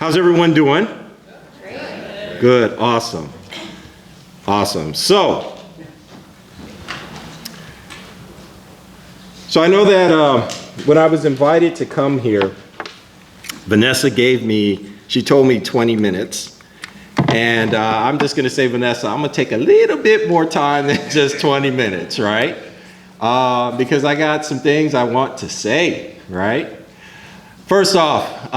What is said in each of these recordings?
How's everyone doing? Great. Good, awesome. Awesome. So I know that when I was invited to come here, Vanessa she told me 20 minutes. And I'm just going to say, Vanessa, I'm going to take a little bit more time than just 20 minutes, right? Because I got some things I want to say, right? First off,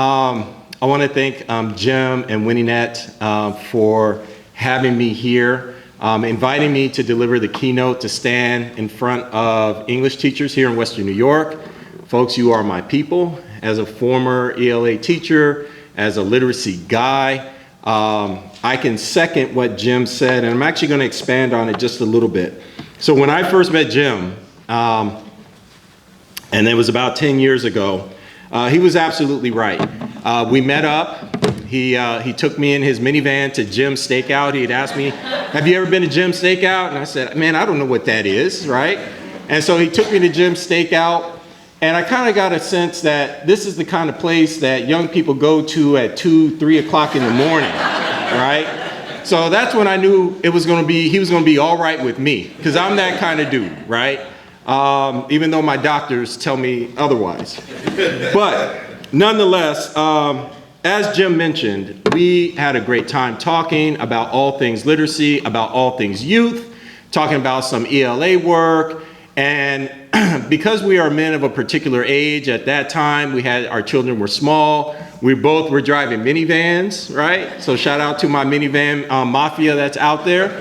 I want to thank Jim and WNYNET for having me here, inviting me to deliver the keynote to stand in front of English teachers here in Western New York. Folks, you are my people. As a former ELA teacher, as a literacy guy, I can second what Jim said, and I'm actually going to expand on it just a little bit. So when I first met Jim, and it was about 10 years ago, he was absolutely right. We met up. He took me in his minivan to Jim's Steakout. He had asked me, have you ever been to Jim's Steakout? And I said, man, I don't know what that is, right? And so he took me to Jim's Steakout, and I kind of got a sense that this is the kind of place that young people go to at 2, 3 o'clock in the morning, right? So that's when I knew he was going to be all right with me, because I'm that kind of dude, right? Even though my doctors tell me otherwise. But nonetheless, as Jim mentioned, we had a great time talking about all things literacy, about all things youth, talking about some ELA work. And because we are men of a particular age, at that time, our children were small. We both were driving minivans, right? So shout out to my minivan mafia that's out there.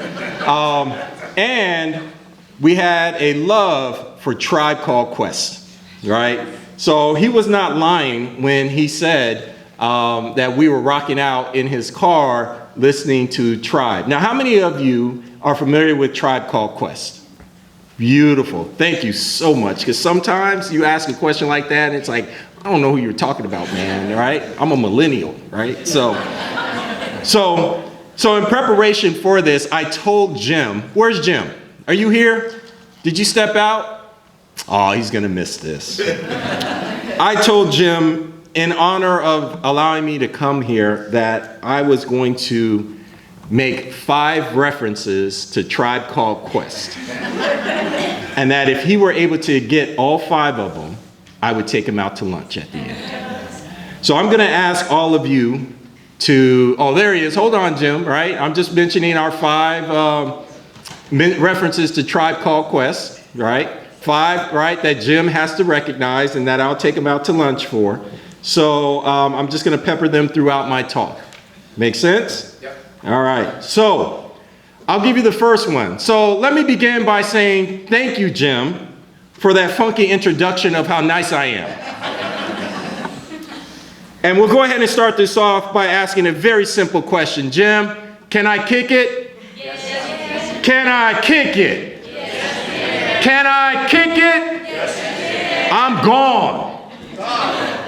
And we had a love for Tribe Called Quest, right? So he was not lying when he said that we were rocking out in his car listening to Tribe. Now, how many of you are familiar with Tribe Called Quest? Beautiful. Thank you so much. Because sometimes you ask a question like that and it's like, I don't know who you're talking about, man, right? I'm a millennial, right? So in preparation for this, I told Jim, where's Jim? Are you here? Did you step out? Oh, he's going to miss this. I told Jim, in honor of allowing me to come here, that I was going to make 5 references to Tribe Called Quest. And that if he were able to get all 5 of them, I would take him out to lunch at the end. So I'm going to ask all of you to, oh, there he is. Hold on, Jim, right? I'm just mentioning our 5 references to Tribe Called Quest, right? 5, right, that Jim has to recognize and that I'll take him out to lunch for. So I'm just going to pepper them throughout my talk. Make sense? Yep. All right. So I'll give you the first one. So let me begin by saying thank you, Jim, for that funky introduction of how nice I am. And we'll go ahead and start this off by asking a very simple question. Jim, can I kick it? Yes. Can I kick it? Yes. Can I kick it? Yes. I'm gone.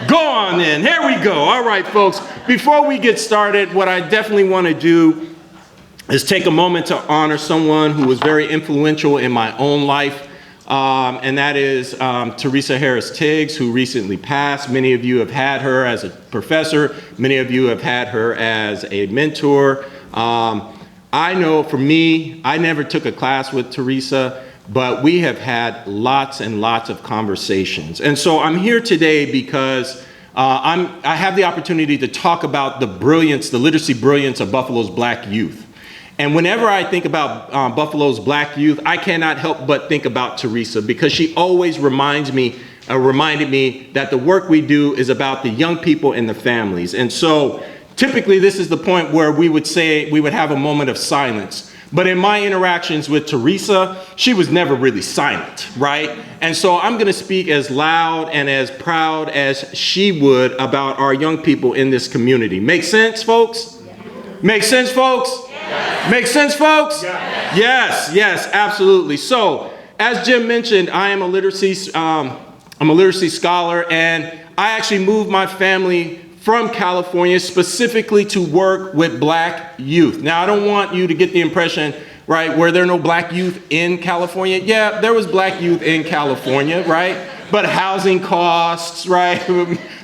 Go on then. Here we go. All right, folks. Before we get started, what I definitely want to do is take a moment to honor someone who was very influential in my own life, and that is Teresa Harris Tiggs, who recently passed. Many of you have had her as a professor. Many of you have had her as a mentor. I know for me, I never took a class with Teresa, but we have had lots and lots of conversations. And so I'm here today because I have the opportunity to talk about the brilliance, the literacy brilliance of Buffalo's Black youth. And whenever I think about Buffalo's Black youth, I cannot help but think about Teresa, because she always reminded me that the work we do is about the young people and the families. And so typically this is the point where we would have a moment of silence. But in my interactions with Teresa, she was never really silent, right? And so I'm going to speak as loud and as proud as she would about our young people in this community. Make sense, folks? Make sense, folks? Yes. Make sense, folks? Yes. Yes, absolutely. So, as Jim mentioned, I'm a literacy scholar, and I actually moved my family from California specifically to work with Black youth. Now, I don't want you to get the impression, right, were there no Black youth in California? Yeah, there was Black youth in California, right? but housing costs, right,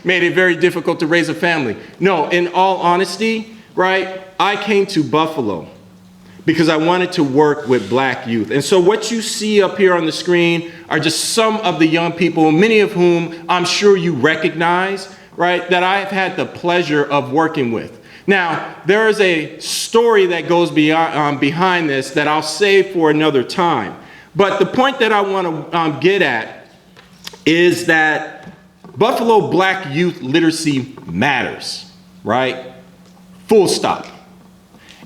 made it very difficult to raise a family. No, in all honesty, right, I came to Buffalo because I wanted to work with black youth. And so what you see up here on the screen are just some of the young people, many of whom I'm sure you recognize, right, that I've had the pleasure of working with. Now, there is a story that goes behind this that I'll save for another time. But the point that I want to get at is that Buffalo black youth literacy matters, right? Full stop.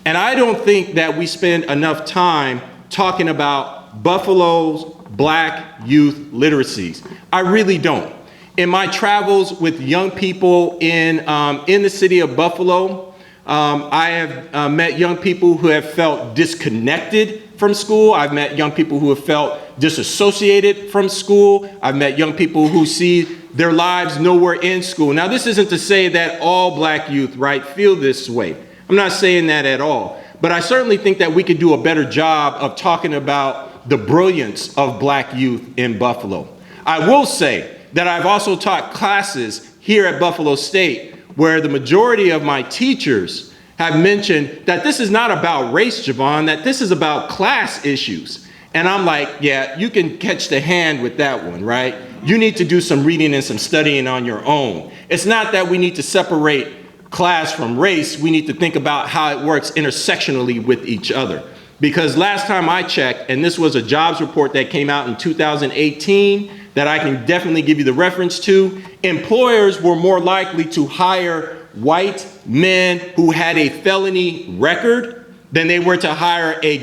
And I don't think that we spend enough time talking about Buffalo's black youth literacies. I really don't. In my travels with young people in the city of Buffalo, I have met young people who have felt disconnected from school. I've met young people who have felt disassociated from school. I've met young people who see their lives nowhere in school. Now, this isn't to say that all black youth, right, feel this way. I'm not saying that at all. But I certainly think that we could do a better job of talking about the brilliance of black youth in Buffalo. I will say that I've also taught classes here at Buffalo State where the majority of my teachers have mentioned that this is not about race, Jevon, that this is about class issues. And I'm like, yeah, you can catch the hand with that one, right? You need to do some reading and some studying on your own. It's not that we need to separate class from race. We need to think about how it works intersectionally with each other. Because last time I checked, and this was a jobs report that came out in 2018 that I can definitely give you the reference to, employers were more likely to hire white men who had a felony record than they were to hire a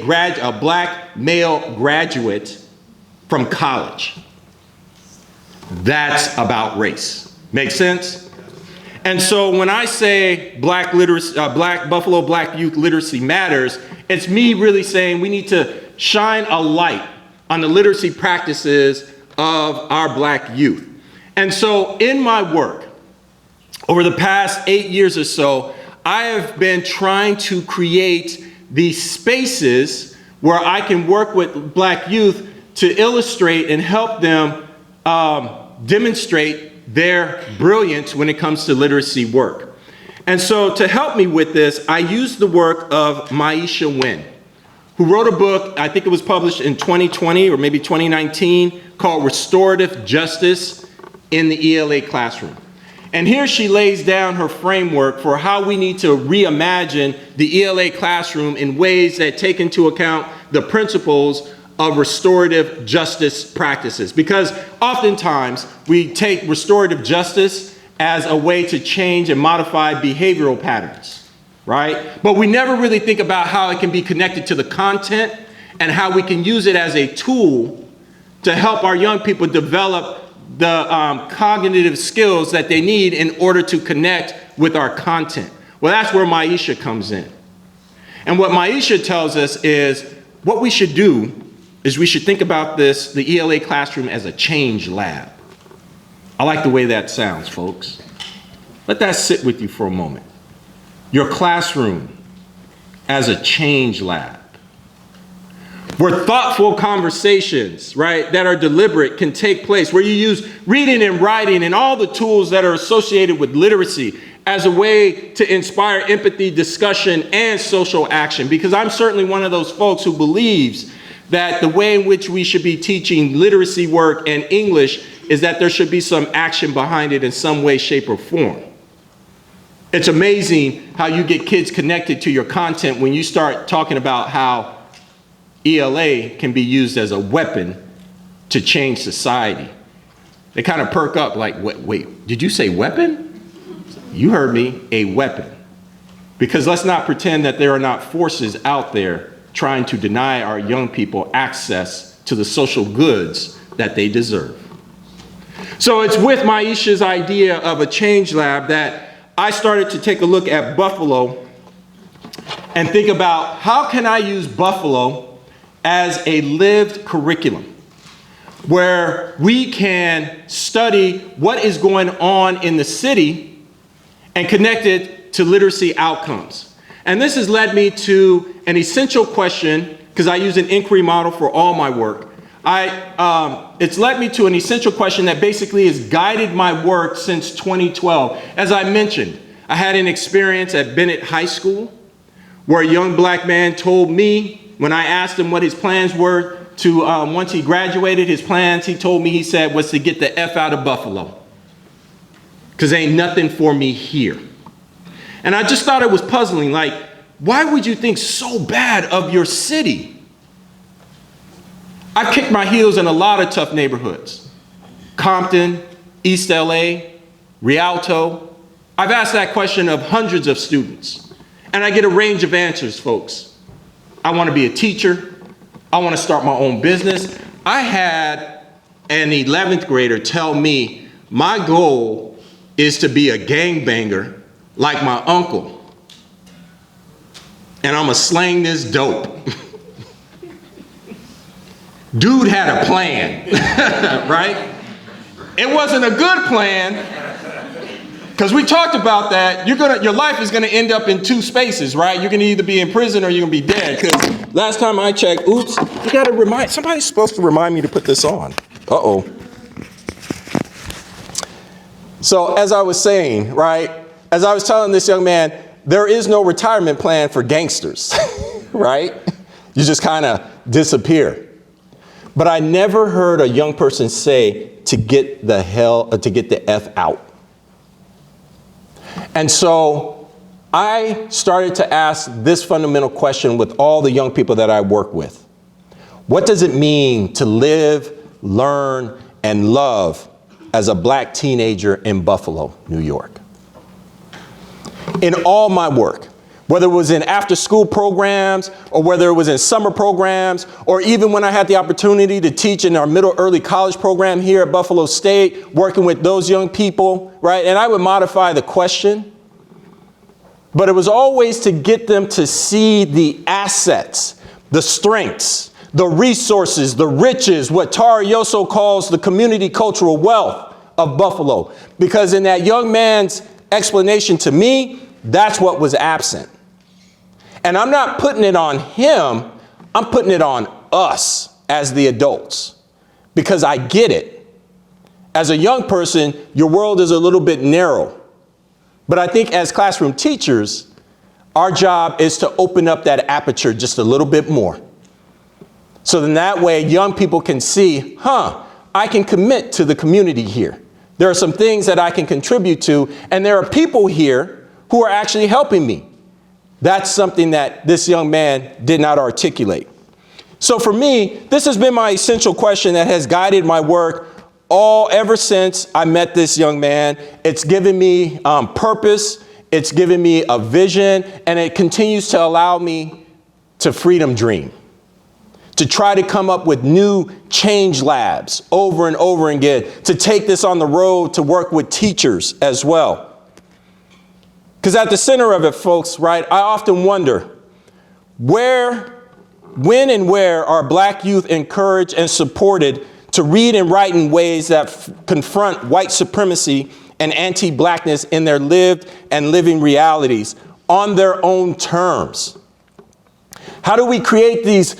black male graduate from college. That's about race. Make sense? And so when I say Buffalo black youth literacy matters, it's me really saying we need to shine a light on the literacy practices of our black youth. And so in my work, over the past 8 years or so, I have been trying to create these spaces where I can work with black youth to illustrate and help them demonstrate their brilliance when it comes to literacy work. And so to help me with this, I used the work of Maisha Wynn, who wrote a book, I think it was published in 2020 or maybe 2019, called Restorative Justice in the ELA Classroom. And here she lays down her framework for how we need to reimagine the ELA classroom in ways that take into account the principles of restorative justice practices. Because oftentimes we take restorative justice as a way to change and modify behavioral patterns, right? But we never really think about how it can be connected to the content and how we can use it as a tool to help our young people develop the cognitive skills that they need in order to connect with our content. Well, that's where Maisha comes in. And what Maisha tells us is what we should do is we should think about the ELA classroom as a change lab. I like the way that sounds, folks. Let that sit with you for a moment. Your classroom as a change lab, where thoughtful conversations, right, that are deliberate can take place, where you use reading and writing and all the tools that are associated with literacy as a way to inspire empathy, discussion, and social action. Because I'm certainly one of those folks who believes that the way in which we should be teaching literacy work and English is that there should be some action behind it in some way, shape, or form. It's amazing how you get kids connected to your content when you start talking about how ELA can be used as a weapon to change society. They kind of perk up like, wait, did you say weapon? You heard me, a weapon. Because let's not pretend that there are not forces out there trying to deny our young people access to the social goods that they deserve. So it's with Maisha's idea of a change lab that I started to take a look at Buffalo and think about how can I use Buffalo as a lived curriculum where we can study what is going on in the city and connect it to literacy outcomes. And this has led me to an essential question, because I use an inquiry model for all my work. It's led me to an essential question that basically has guided my work since 2012. As I mentioned, I had an experience at Bennett High School where a young black man told me, when I asked him what his plans were to, once he graduated, his plans, he told me, he said, was to get the F out of Buffalo. Because ain't nothing for me here. And I just thought it was puzzling. Like, why would you think so bad of your city? I've kicked my heels in a lot of tough neighborhoods. Compton, East LA, Rialto. I've asked that question of hundreds of students, and I get a range of answers, folks. I want to be a teacher. I want to start my own business. I had an 11th grader tell me, my goal is to be a gangbanger like my uncle, and I'm gonna slang this dope. Dude had a plan, right? It wasn't a good plan, because we talked about that. Your life is gonna end up in two spaces, right? You're gonna either be in prison or you're gonna be dead. Because last time I checked, oops, you gotta somebody's supposed to remind me to put this on. Uh-oh. So as I was saying, right, as I was telling this young man, there is no retirement plan for gangsters, right? You just kind of disappear. But I never heard a young person say to get the F out. And so I started to ask this fundamental question with all the young people that I work with. What does it mean to live, learn, and love as a black teenager in Buffalo, New York? In all my work, whether it was in after-school programs, or whether it was in summer programs, or even when I had the opportunity to teach in our middle early college program here at Buffalo State, working with those young people, right? And I would modify the question, but it was always to get them to see the assets, the strengths, the resources, the riches, what Tara Yoso calls the community cultural wealth of Buffalo. Because in that young man's explanation to me, that's what was absent. And I'm not putting it on him, I'm putting it on us as the adults, because I get it. As a young person, your world is a little bit narrow. But I think as classroom teachers, our job is to open up that aperture just a little bit more. So then that way young people can see, I can commit to the community here. There are some things that I can contribute to, and there are people here who are actually helping me. That's something that this young man did not articulate. So for me, this has been my essential question that has guided my work ever since I met this young man. It's given me purpose, it's given me a vision, and it continues to allow me to freedom dream, to try to come up with new change labs over and over again, to take this on the road to work with teachers as well. Because at the center of it, folks, right, I often wonder when and where are black youth encouraged and supported to read and write in ways that confront white supremacy and anti-blackness in their lived and living realities on their own terms? How do we create these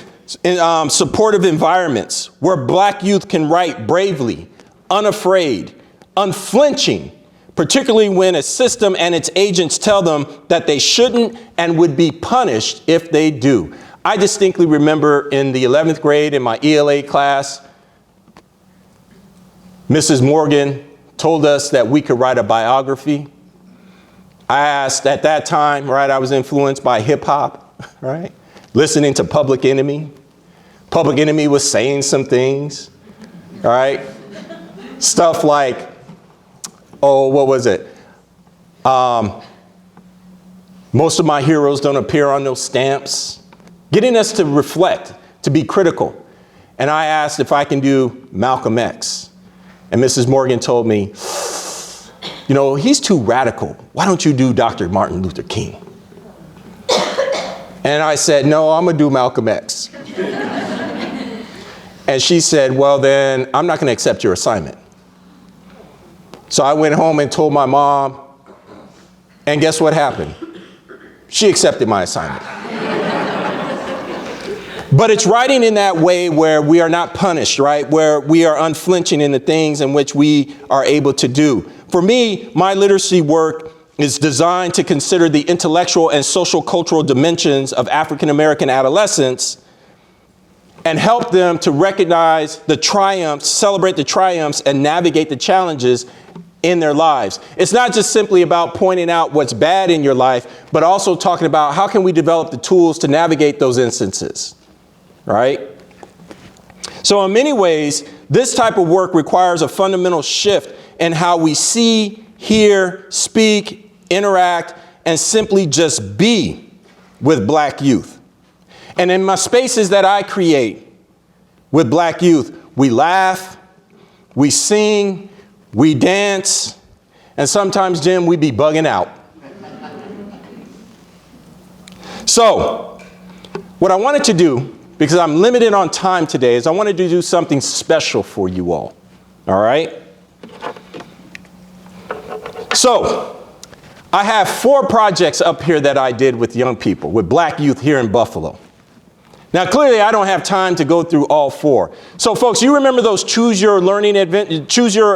supportive environments where black youth can write bravely, unafraid, unflinching, particularly when a system and its agents tell them that they shouldn't and would be punished if they do? I distinctly remember in the 11th grade in my ELA class, Mrs. Morgan told us that we could write a biography. I asked at that time, right, I was influenced by hip hop, right? Listening to Public Enemy. Public Enemy was saying some things, all right? Stuff like, what was it? Most of my heroes don't appear on those stamps. Getting us to reflect, to be critical. And I asked if I can do Malcolm X. And Mrs. Morgan told me, he's too radical. Why don't you do Dr. Martin Luther King? And I said, no, I'm gonna do Malcolm X. And she said, well, then I'm not gonna accept your assignment. So I went home and told my mom, and guess what happened? She accepted my assignment. But it's writing in that way where we are not punished, right? Where we are unflinching in the things in which we are able to do. For me, my literacy work is designed to consider the intellectual and social cultural dimensions of African American adolescence and help them to recognize the triumphs, celebrate the triumphs, and navigate the challenges in their lives. It's not just simply about pointing out what's bad in your life, but also talking about how can we develop the tools to navigate those instances, right? So in many ways, this type of work requires a fundamental shift in how we see, hear, speak, interact, and simply just be with Black youth. And in my spaces that I create with Black youth, we laugh, we sing, we dance, and sometimes, Jim, we be bugging out. So, what I wanted to do, because I'm limited on time today, is I wanted to do something special for you all right? So, I have 4 projects up here that I did with young people, with Black youth here in Buffalo. Now, clearly, I don't have time to go through all 4. So, folks, you remember those Choose Your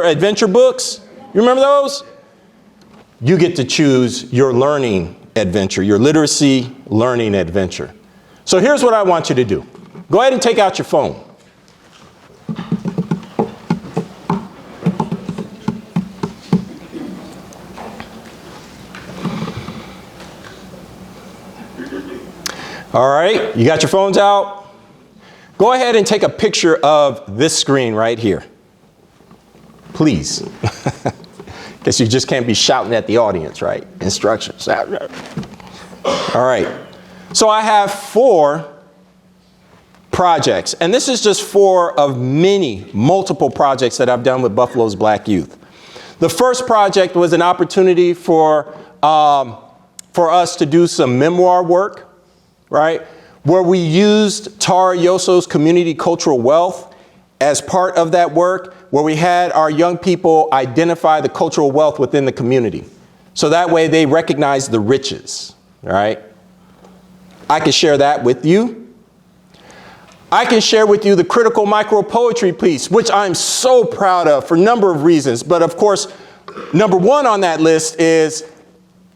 Adventure books? You remember those? You get to choose your learning adventure, your literacy learning adventure. So here's what I want you to do. Go ahead and take out your phone. All right, you got your phones out? Go ahead and take a picture of this screen right here. Please. Guess you just can't be shouting at the audience, right? Instructions. All right. So I have 4 projects, and this is just 4 of many, multiple projects that I've done with Buffalo's Black youth. The first project was an opportunity for us to do some memoir work, right? Where we used Tara Yoso's community cultural wealth as part of that work, where we had our young people identify the cultural wealth within the community. So that way they recognize the riches, right? I can share that with you. I can share with you the critical micro poetry piece, which I'm so proud of for a number of reasons. But of course, number 1 on that list is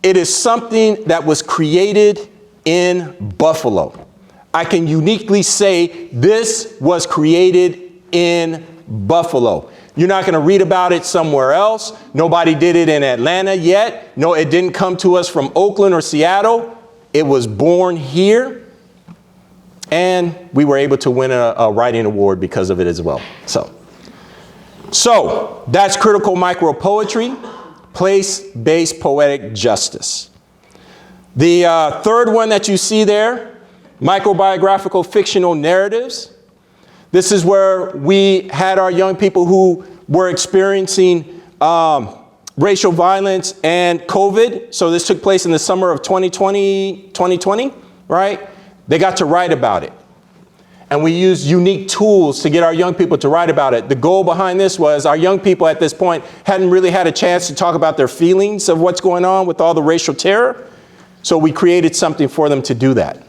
it is something that was created in Buffalo. I can uniquely say this was created in Buffalo. You're not going to read about it somewhere else. Nobody did it in Atlanta yet. No, it didn't come to us from Oakland or Seattle. It was born here. And we were able to win a writing award because of it as well. So that's critical micro poetry, place-based poetic justice. The third one that you see there, microbiographical fictional narratives. This is where we had our young people who were experiencing racial violence and COVID. So this took place in the summer of 2020, right? They got to write about it. And we used unique tools to get our young people to write about it. The goal behind this was our young people at this point hadn't really had a chance to talk about their feelings of what's going on with all the racial terror. So we created something for them to do that.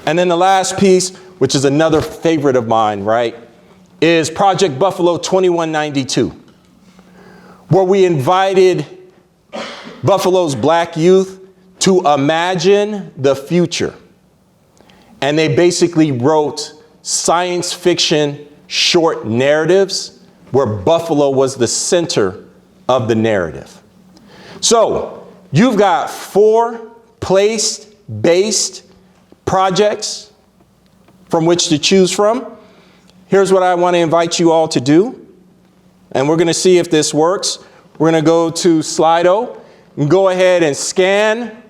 And then the last piece, which is another favorite of mine, right, is Project Buffalo 2192, where we invited Buffalo's Black youth to imagine the future. And they basically wrote science fiction short narratives where Buffalo was the center of the narrative. So you've got 4 place-based projects from which to choose from. Here's what I want to invite you all to do. And we're going to see if this works. We're going to go to Slido and go ahead and scan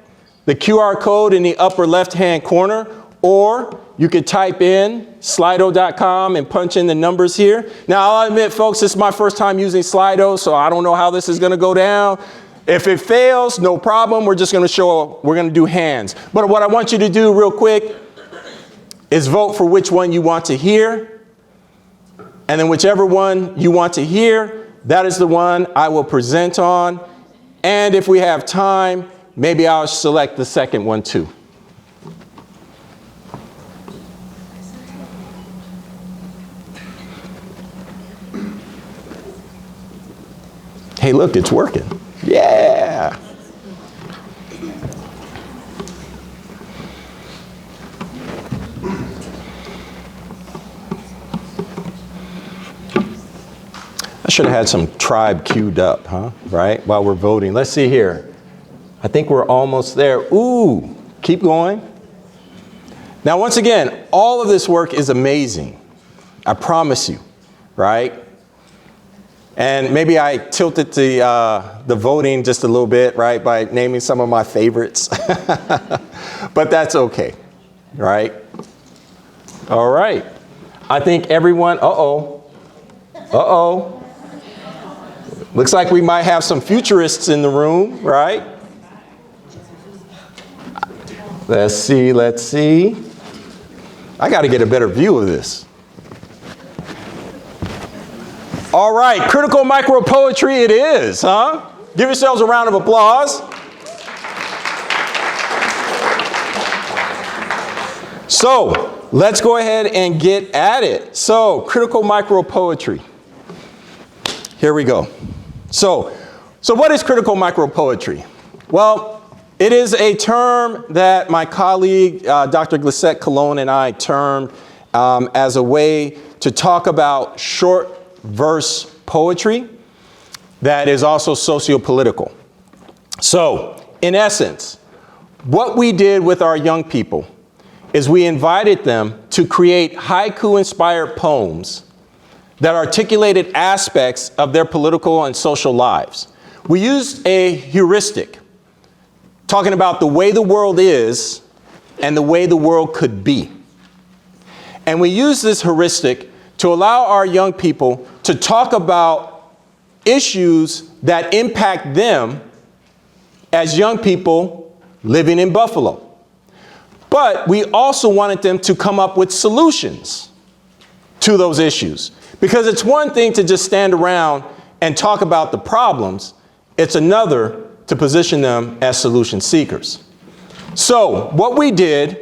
the QR code in the upper left-hand corner, or you could type in slido.com and punch in the numbers here. Now, I'll admit, folks, this is my first time using Slido, so I don't know how this is going to go down. If it fails, no problem. We're just going to we're going to do hands. But what I want you to do real quick is vote for which one you want to hear. And then whichever one you want to hear, that is the one I will present on. And if we have time, maybe I'll select the second one too. Hey, look, it's working. Yeah. I should have had some tribe queued up, huh? Right? While we're voting. Let's see here. I think we're almost there. Ooh, keep going. Now, once again, all of this work is amazing. I promise you, right? And maybe I tilted the voting just a little bit, right, by naming some of my favorites. But that's okay, right? All right. I think everyone, looks like we might have some futurists in the room, right? Let's see. I got to get a better view of this. All right, critical micro poetry it is, huh? Give yourselves a round of applause. So, let's go ahead and get at it. So, critical micro poetry. Here we go. So what is critical micro poetry? Well, it is a term that my colleague, Dr. Glissette Cologne, and I termed as a way to talk about short verse poetry that is also socio-political. So, in essence, what we did with our young people is we invited them to create haiku-inspired poems that articulated aspects of their political and social lives. We used a heuristic, talking about the way the world is and the way the world could be. And we used this heuristic to allow our young people to talk about issues that impact them as young people living in Buffalo. But we also wanted them to come up with solutions to those issues. Because it's one thing to just stand around and talk about the problems. It's another to position them as solution seekers. So what we did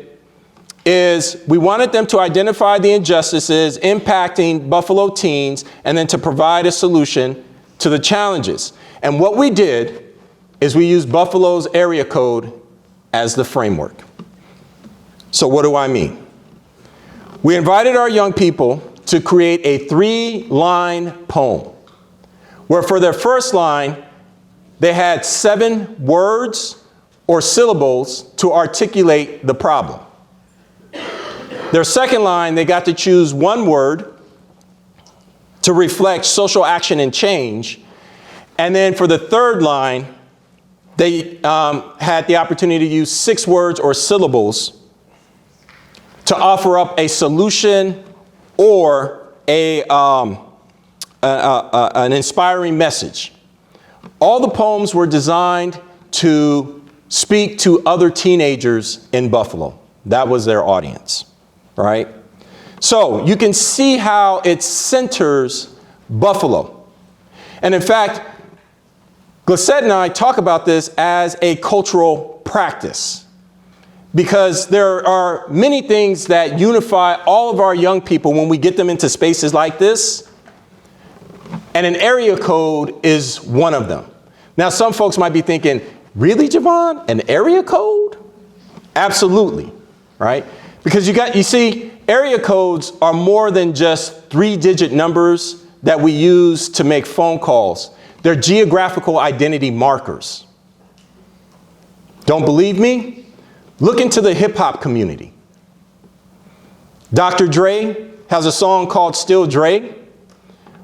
is we wanted them to identify the injustices impacting Buffalo teens and then to provide a solution to the challenges. And what we did is we used Buffalo's area code as the framework. So what do I mean? We invited our young people to create a 3-line poem, where for their first line, they had 7 words or syllables to articulate the problem. Their second line, they got to choose 1 word to reflect social action and change. And then for the third line, they had the opportunity to use 6 words or syllables to offer up a solution or an inspiring message. All the poems were designed to speak to other teenagers in Buffalo. That was their audience, right? So you can see how it centers Buffalo. And in fact, Glissette and I talk about this as a cultural practice, because there are many things that unify all of our young people when we get them into spaces like this, and an area code is one of them. Now, some folks might be thinking, really, Jevon? An area code? Absolutely, right? Because you see, area codes are more than just 3-digit numbers that we use to make phone calls. They're geographical identity markers. Don't believe me? Look into the hip hop community. Dr. Dre has a song called Still Dre,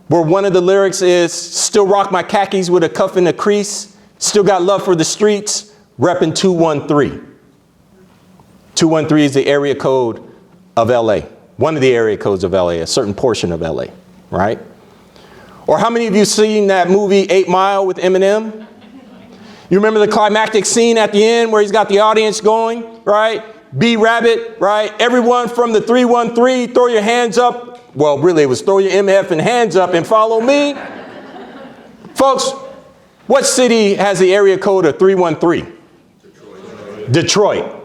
where one of the lyrics is, still rock my khakis with a cuff and a crease, still got love for the streets, reppin' 213. 213 is the area code of LA, one of the area codes of LA, a certain portion of LA, right? Or how many of you seen that movie 8 Mile with Eminem? You remember the climactic scene at the end where he's got the audience going, right? B-Rabbit, right? Everyone from the 313, throw your hands up. Well, really, it was throw your MF and hands up and follow me. Folks, what city has the area code of 313? Detroit.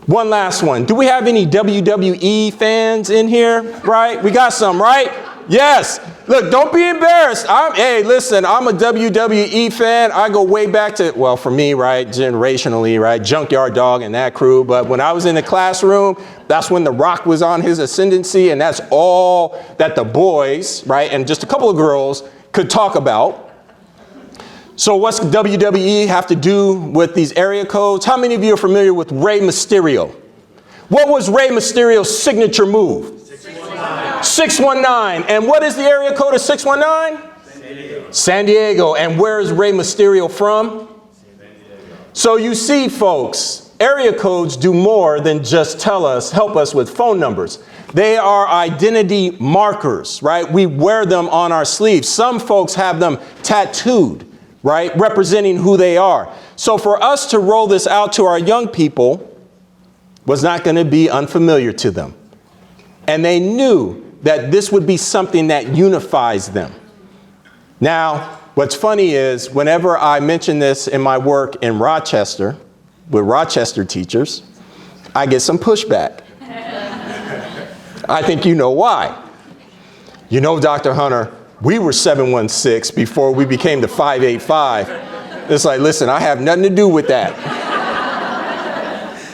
One last one. Do we have any WWE fans in here? Right? We got some, right? Yes. Look, don't be embarrassed. Hey, listen, I'm a WWE fan. I go way back to, well, for me, right, generationally, right, Junkyard Dog and that crew. But when I was in the classroom, that's when The Rock was on his ascendancy, and that's all that the boys, right, and just a couple of girls could talk about. So what's WWE have to do with these area codes? How many of you are familiar with Rey Mysterio? What was Rey Mysterio's signature move? 619. 619. And what is the area code of 619? San Diego. San Diego. And where is Rey Mysterio from? San Diego. So you see, folks, area codes do more than just help us with phone numbers. They are identity markers, right? We wear them on our sleeves. Some folks have them tattooed, right, representing who they are. So for us to roll this out to our young people was not going to be unfamiliar to them. And they knew that this would be something that unifies them. Now, what's funny is whenever I mention this in my work in Rochester, with Rochester teachers, I get some pushback. I think you know why. You know, Dr. Hunter, we were 716 before we became the 585. It's like, listen, I have nothing to do with that.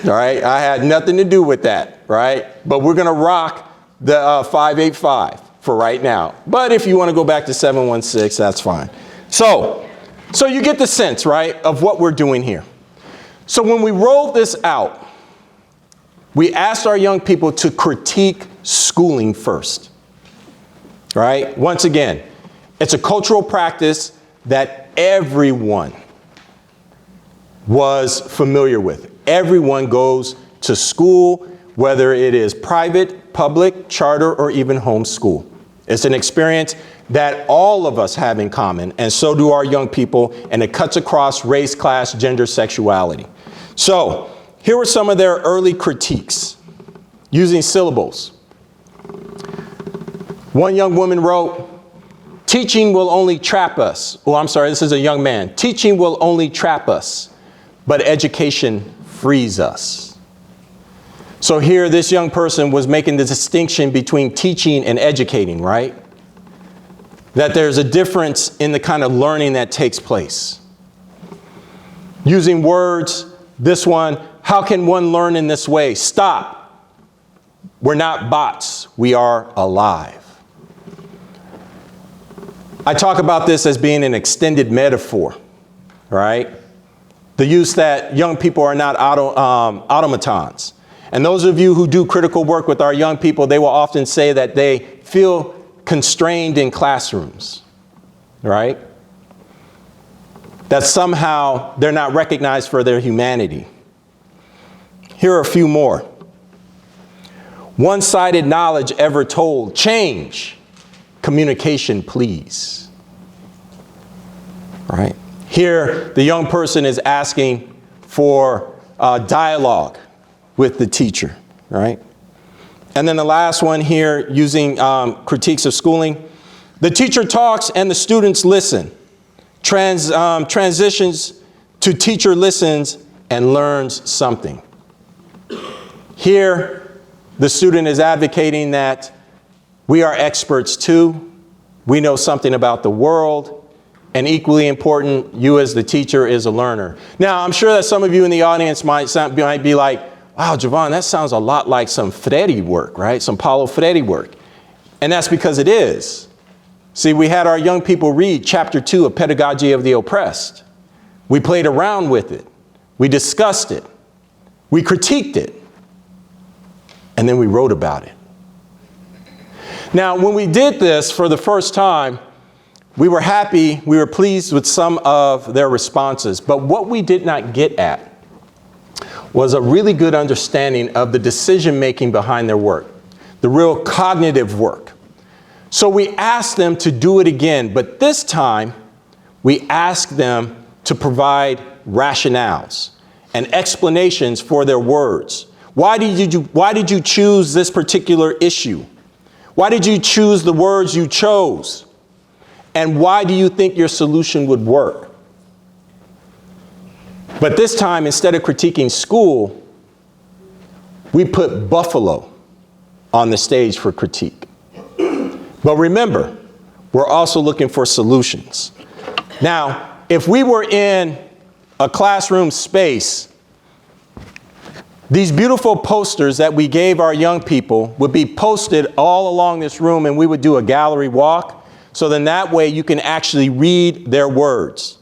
All right, I had nothing to do with that, right? But we're going to rock the 585 for right now. But if you want to go back to 716, that's fine. So you get the sense, right, of what we're doing here. So when we rolled this out, we asked our young people to critique schooling first, right? Once again, it's a cultural practice that everyone was familiar with. Everyone goes to school, whether it is private, public, charter, or even homeschool. It's an experience that all of us have in common, and so do our young people, and it cuts across race, class, gender, sexuality. So here were some of their early critiques using syllables. One young woman wrote, "Teaching will only trap us." Oh, I'm sorry, this is a young man. "Teaching will only trap us, but education frees us." So here, this young person was making the distinction between teaching and educating, right? That there's a difference in the kind of learning that takes place. Using words, this one, "How can one learn in this way? Stop. We're not bots. We are alive." I talk about this as being an extended metaphor, right? The use that young people are not automatons. And those of you who do critical work with our young people, they will often say that they feel constrained in classrooms, right? That somehow they're not recognized for their humanity. Here are a few more. "One-sided knowledge ever told. Change. Communication, please." Right? Here, the young person is asking for dialogue with the teacher, right? And then the last one here, using critiques of schooling. "The teacher talks and the students listen. Transitions to teacher listens and learns something." Here, the student is advocating that we are experts too. We know something about the world. And equally important, you as the teacher is a learner. Now, I'm sure that some of you in the audience might be like, "Wow, Jevon, that sounds a lot like some Freire work, right? Some Paulo Freire work." And that's because it is. See, we had our young people read chapter 2 of Pedagogy of the Oppressed. We played around with it. We discussed it. We critiqued it. And then we wrote about it. Now, when we did this for the first time, we were happy, we were pleased with some of their responses. But what we did not get at was a really good understanding of the decision-making behind their work, the real cognitive work. So we asked them to do it again, but this time we asked them to provide rationales and explanations for their words. Why did you choose this particular issue? Why did you choose the words you chose? And why do you think your solution would work? But this time, instead of critiquing school, we put Buffalo on the stage for critique. But remember, we're also looking for solutions. Now, if we were in a classroom space, these beautiful posters that we gave our young people would be posted all along this room, and we would do a gallery walk. So then that way you can actually read their words.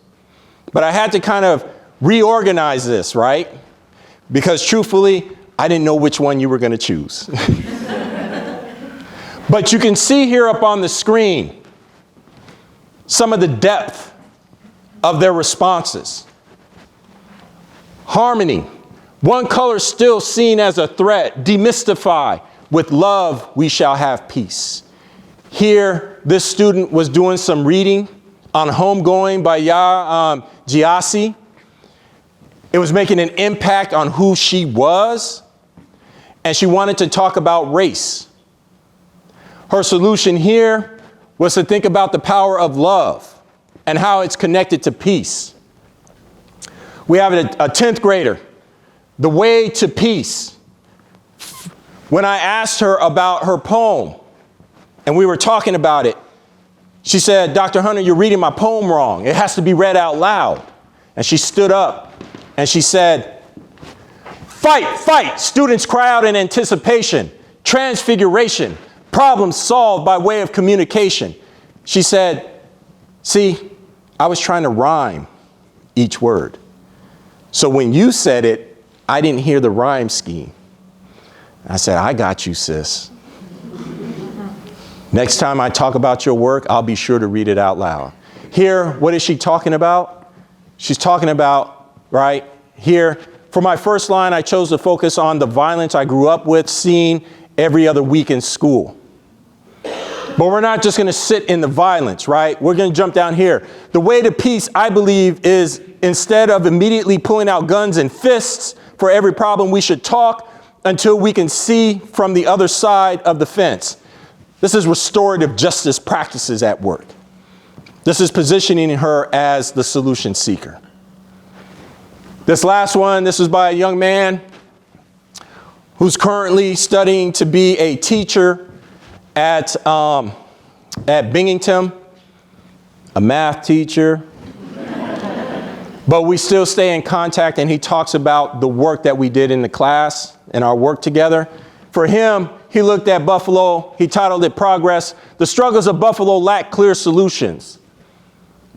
But I had to kind of reorganize this, right? Because truthfully, I didn't know which one you were going to choose. But you can see here up on the screen some of the depth of their responses. Harmony. One color still seen as a threat. Demystify. With love, we shall have peace. Here, this student was doing some reading on Homegoing by Gyasi. It was making an impact on who she was, and she wanted to talk about race. Her solution here was to think about the power of love and how it's connected to peace. We have a 10th grader, The Way to Peace. When I asked her about her poem, and we were talking about it, she said, Dr. Hunter, you're reading my poem wrong. It has to be read out loud. And she stood up and she said, fight, fight. Students cry out in anticipation. Transfiguration. Problems solved by way of communication. She said, see, I was trying to rhyme each word. So when you said it, I didn't hear the rhyme scheme. I said, I got you, sis. Next time I talk about your work, I'll be sure to read it out loud. Here, what is she talking about? She's talking about, right, here, for my first line, I chose to focus on the violence I grew up with, seeing every other week in school. But we're not just going to sit in the violence, right? We're going to jump down here. The way to peace, I believe, is instead of immediately pulling out guns and fists for every problem, we should talk until we can see from the other side of the fence. This is restorative justice practices at work. This is positioning her as the solution seeker. This last one, this is by a young man who's currently studying to be a teacher at Binghamton, a math teacher. But we still stay in contact, and he talks about the work that we did in the class and our work together. For him, he looked at Buffalo, he titled it Progress. The struggles of Buffalo lack clear solutions.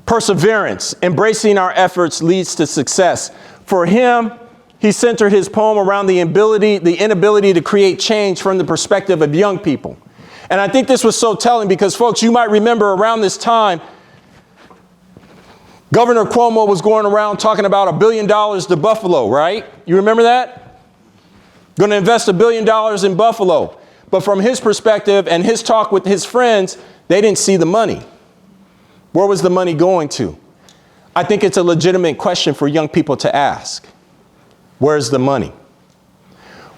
Perseverance, embracing our efforts leads to success. For him, he centered his poem around the inability to create change from the perspective of young people. And I think this was so telling because, folks, you might remember around this time, Governor Cuomo was going around talking about $1 billion to Buffalo, right? You remember that? Going to invest $1 billion in Buffalo. But from his perspective and his talk with his friends, they didn't see the money. Where was the money going to? I think it's a legitimate question for young people to ask. Where's the money?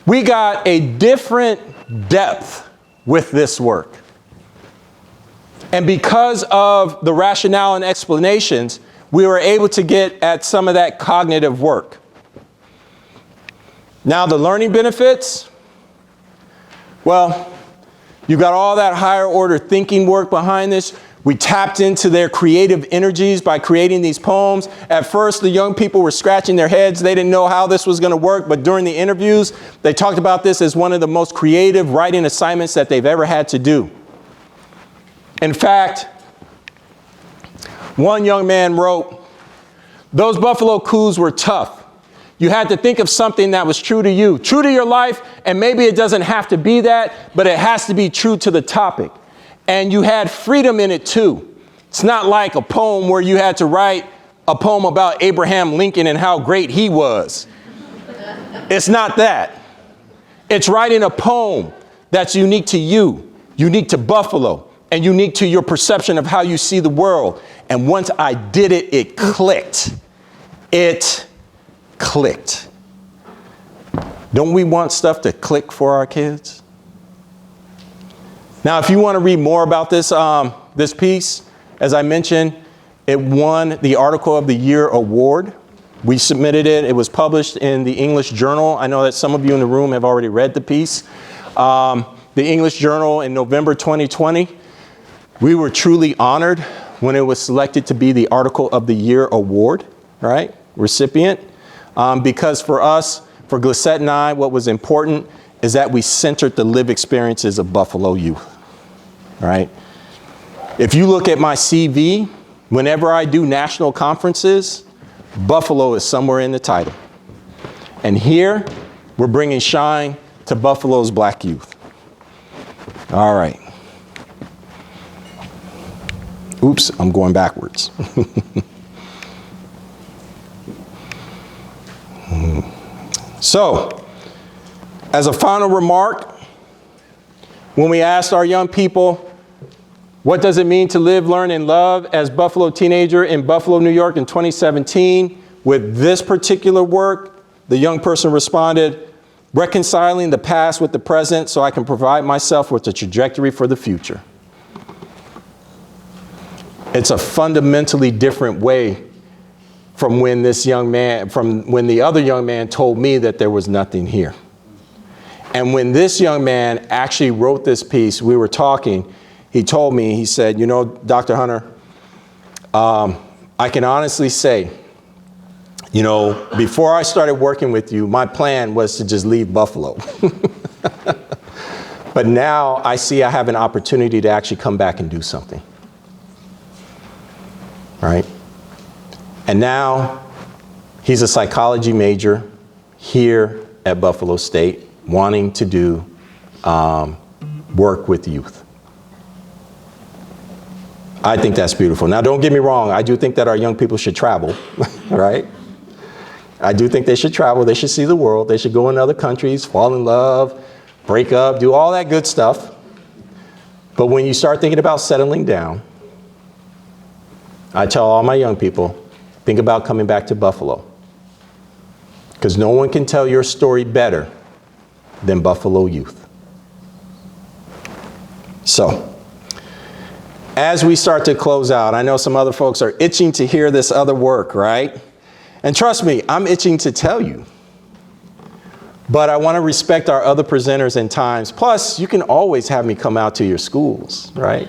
We got a different depth with this work. And because of the rationale and explanations, we were able to get at some of that cognitive work. Now, the learning benefits, well, you got all that higher order thinking work behind this. We tapped into their creative energies by creating these poems. At first, the young people were scratching their heads. They didn't know how this was going to work. But during the interviews, they talked about this as one of the most creative writing assignments that they've ever had to do. In fact, one young man wrote, those Buffalo coups were tough. You had to think of something that was true to you, true to your life, and maybe it doesn't have to be that, but it has to be true to the topic. And you had freedom in it too. It's not like a poem where you had to write a poem about Abraham Lincoln and how great he was. It's not that. It's writing a poem that's unique to you, unique to Buffalo, and unique to your perception of how you see the world. And once I did it, it clicked. It clicked. Don't we want stuff to click for our kids? Now, if you want to read more about this, this piece, as I mentioned, it won the Article of the Year award. We submitted it. It was published in the English Journal. I know that some of you in the room have already read the piece. The English Journal in November 2020. We were truly honored when it was selected to be the Article of the Year award, right? Recipient. Because for us, for Glissette and I, what was important is that we centered the lived experiences of Buffalo youth, right? If you look at my CV, whenever I do national conferences, Buffalo is somewhere in the title. And here, we're bringing shine to Buffalo's black youth. All right. Oops, I'm going backwards. So, as a final remark, when we asked our young people, what does it mean to live, learn, and love as Buffalo teenager in Buffalo, New York in 2017, with this particular work, the young person responded, reconciling the past with the present so I can provide myself with a trajectory for the future. It's a fundamentally different way from when when the other young man told me that there was nothing here. And when this young man actually wrote this piece, we were talking, he told me, he said, you know, Dr. Hunter, I can honestly say, you know, before I started working with you, my plan was to just leave Buffalo. But now I see I have an opportunity to actually come back and do something. Right? And now he's a psychology major here at Buffalo State, wanting to do work with youth. I think that's beautiful. Now, don't get me wrong. I do think that our young people should travel, right? I do think they should travel. They should see the world. They should go in other countries, fall in love, break up, do all that good stuff. But when you start thinking about settling down, I tell all my young people, think about coming back to Buffalo. Because no one can tell your story better than Buffalo youth. So, as we start to close out, I know some other folks are itching to hear this other work, right? And trust me, I'm itching to tell you. But I want to respect our other presenters and times. Plus, you can always have me come out to your schools, right?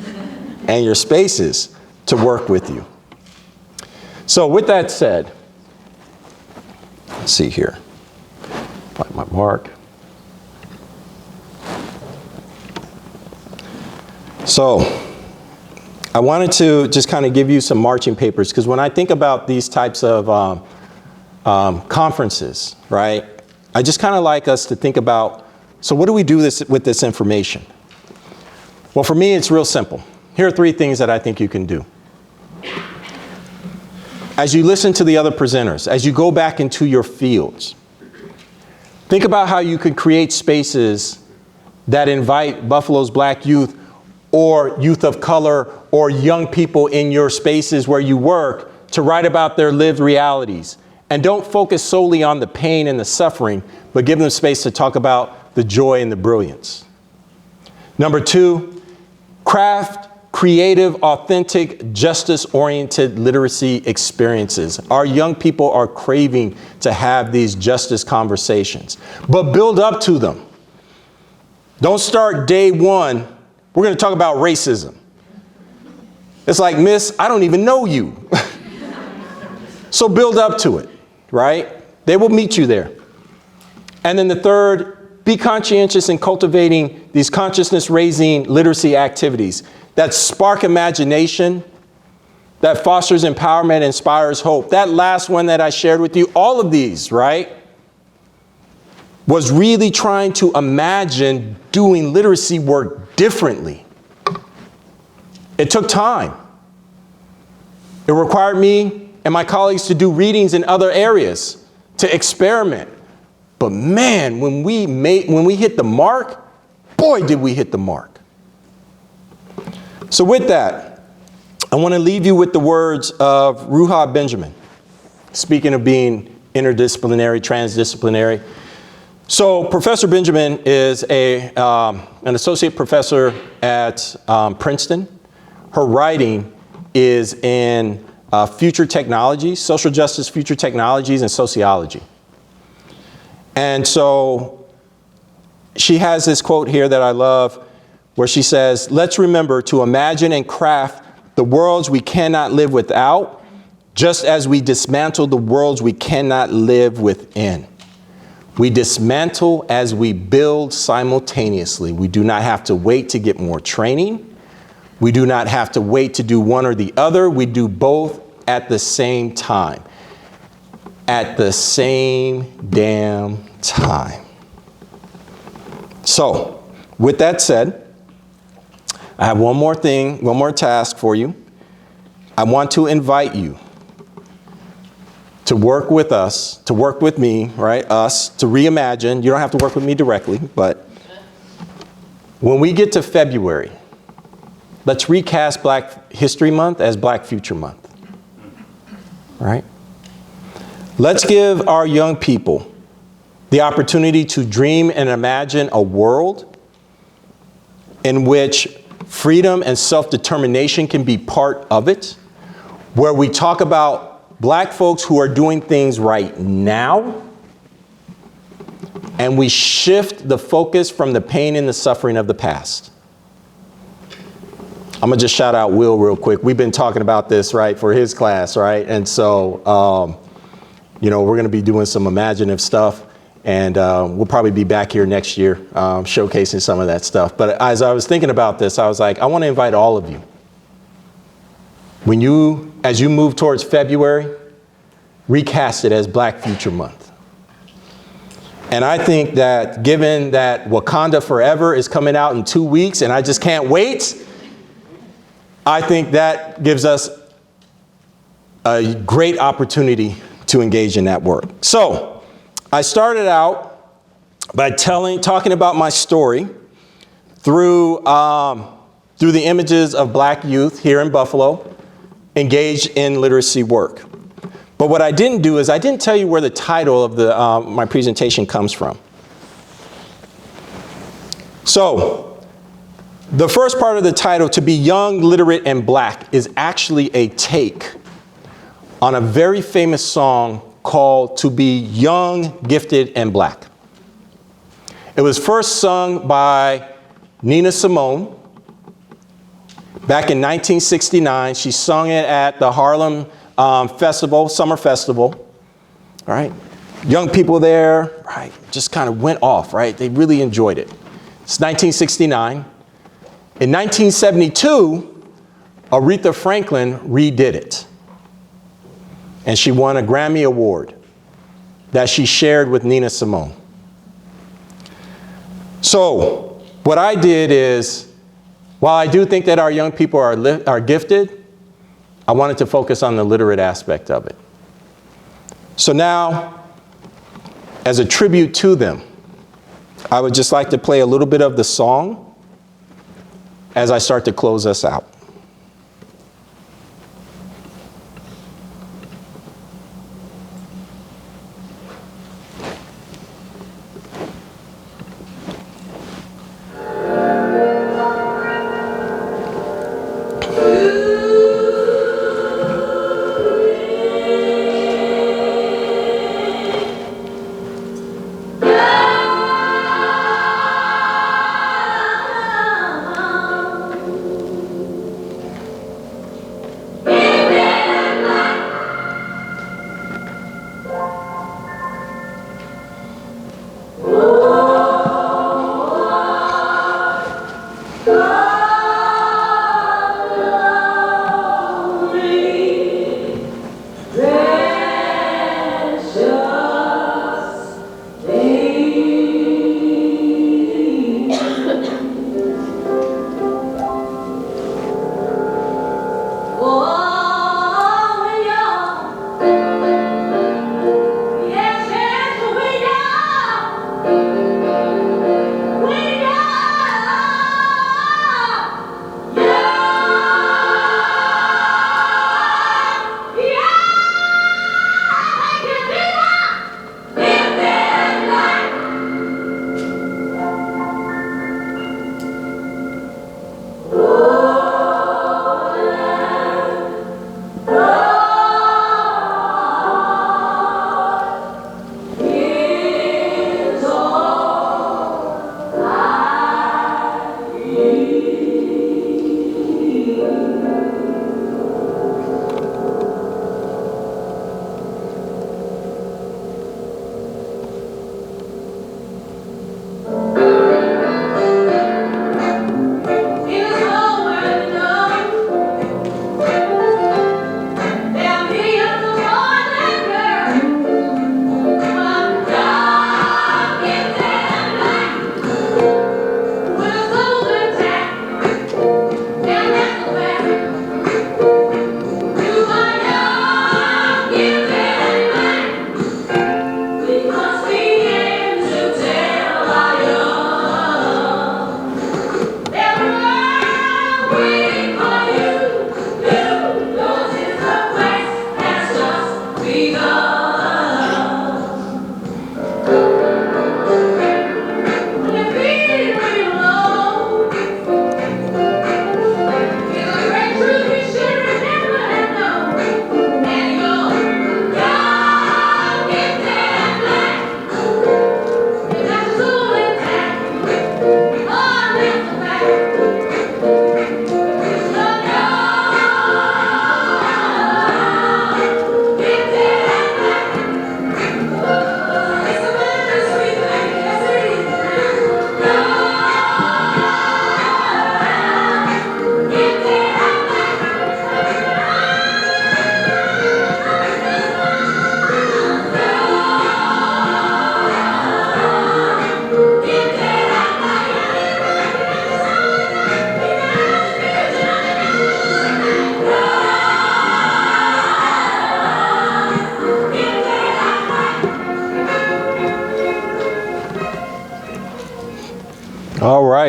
And your spaces to work with you. So with that said, let's see here. Find my mark. So I wanted to just kind of give you some marching papers, because when I think about these types of conferences, right, I just kind of like us to think about, so what do we do with this information? Well, for me, it's real simple. Here are 3 things that I think you can do. As you listen to the other presenters, as you go back into your fields, think about how you could create spaces that invite Buffalo's black youth or youth of color or young people in your spaces where you work to write about their lived realities. And don't focus solely on the pain and the suffering, but give them space to talk about the joy and the brilliance. Number 2, craft creative, authentic, justice-oriented literacy experiences. Our young people are craving to have these justice conversations, but build up to them. Don't start day one, we're going to talk about racism. It's like, miss, I don't even know you. So build up to it, right? They will meet you there. And then the third, be conscientious in cultivating these consciousness-raising literacy activities that spark imagination, that fosters empowerment, inspires hope. That last one that I shared with you, all of these, right, was really trying to imagine doing literacy work differently. It took time. It required me and my colleagues to do readings in other areas, to experiment. But man, when we hit the mark, boy, did we hit the mark. So with that, I want to leave you with the words of Ruha Benjamin, speaking of being interdisciplinary, transdisciplinary. So Professor Benjamin is an associate professor at Princeton. Her writing is in future technologies, social justice, future technologies, and sociology. And so she has this quote here that I love. where she says, let's remember to imagine and craft the worlds we cannot live without, just as we dismantle the worlds we cannot live within. We dismantle as we build simultaneously. We do not have to wait to get more training. We do not have to wait to do one or the other. We do both at the same time. At the same damn time. So, with that said, I have one more thing, one more task for you. I want to invite you to work with us, to work with me, right? Us, to reimagine. You don't have to work with me directly, but when we get to February, let's recast Black History Month as Black Future Month, right? Let's give our young people the opportunity to dream and imagine a world in which freedom and self-determination can be part of it, where we talk about Black folks who are doing things right now, and we shift the focus from the pain and the suffering of the past. I'm gonna just shout out Will real quick. We've been talking about this, right, for his class, right? And so, you know, we're gonna be doing some imaginative stuff. And we'll probably be back here next year showcasing some of that stuff. But as I was thinking about this, I was like, I want to invite all of you. As you move towards February, recast it as Black Future Month. And I think that given that Wakanda Forever is coming out in 2 weeks and I just can't wait, I think that gives us a great opportunity to engage in that work. So, I started out by talking about my story through the images of Black youth here in Buffalo engaged in literacy work. But what I didn't do is I didn't tell you where the title of my presentation comes from. So the first part of the title, To Be Young, Literate, and Black, is actually a take on a very famous song called To Be Young, Gifted, and Black. It was first sung by Nina Simone back in 1969. She sung it at the Harlem Festival, Summer Festival. All right. Young people there, right, just kind of went off, right? They really enjoyed it. It's 1969. In 1972, Aretha Franklin redid it. And she won a Grammy Award that she shared with Nina Simone. So what I did is, while I do think that our young people are gifted, I wanted to focus on the literate aspect of it. So now, as a tribute to them, I would just like to play a little bit of the song as I start to close us out.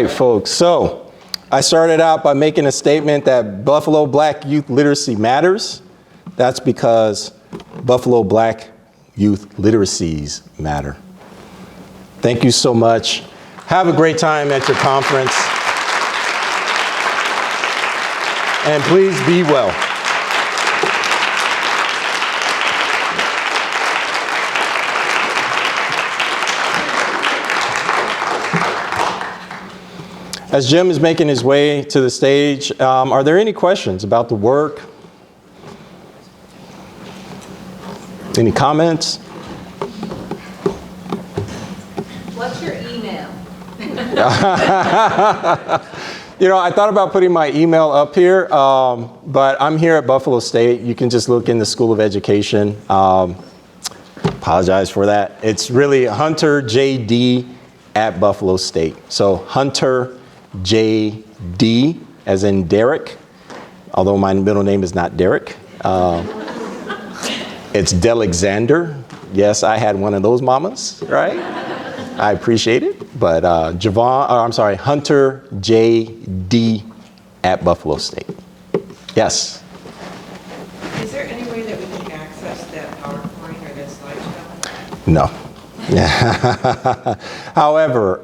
right, folks. So I started out by making a statement that Buffalo Black youth literacy matters. That's because Buffalo Black youth literacies matter. Thank you so much. Have a great time at your conference. And please be well. As Jim is making his way to the stage, are there any questions about the work? Any comments? What's your email? You know, I thought about putting my email up here, but I'm here at Buffalo State. You can just look in the School of Education. Apologize for that. It's really Hunter JD at Buffalo State. So Hunter JD, as in Derek, although my middle name is not Derek. It's Delexander. Yes, I had one of those mamas, right? I appreciate it. But Hunter JD at Buffalo State. Yes? Is there any way that we can access that PowerPoint or that slideshow? No. However,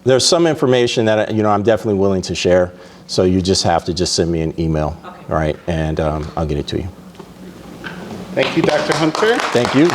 there's some information that I'm definitely willing to share. So you just have to send me an email, okay. All right? And I'll get it to you. Thank you, Dr. Hunter. Thank you.